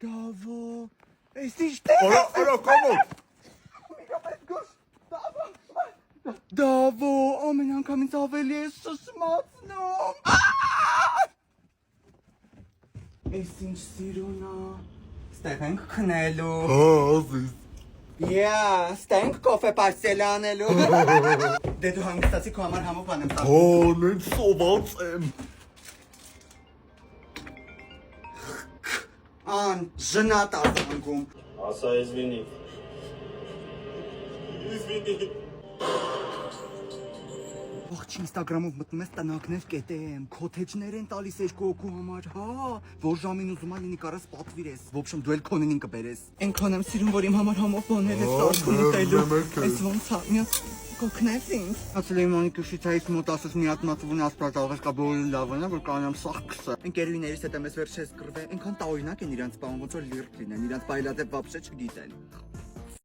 Դավո, այս ինչ դե։ Արա, կամոն։ Դավո, ամեն անգամից ավելի է շշմացնում։ Այս ինչ սիրունա։ Ստեղ ենք քնելու։ Ազիզ։ Ստենք կոֆե պարսել անելու։ Դե դու հանգստացի քո համար համով բան եմ տալու։ Նենց սոված եմ։ Ան, ժնատ ասանգում։ Ասա извини։ Ողջ Instagram-ով մտնում ես տնակներ կետեմ, քոթեջներ են տալիս երկու հոգու համար, հա, որ ժամին ուզում ա լինի կարաս պատվիրես, в общем դու էլ քոնին կբերես։ Այնքան եմ սիրում, որ իմ համար համով բանել ես սարքում ուտելու։ Այս ոնց է, մի կոկնես ինձ։ Ասել եմ մոնիկուշից այս մոտ ասես մի հատ մածուն ասպարտ աղես կա բոլորին լավն է, որ կանամ սախ քսը։ Ընկերուհիներիս հետ եմ ես վերջերս կռվել, այնքան տարօրինակ են իրանց բան, ոնց որ լիրտ լինեն, իրանց բայլադե вообще չգիտեն։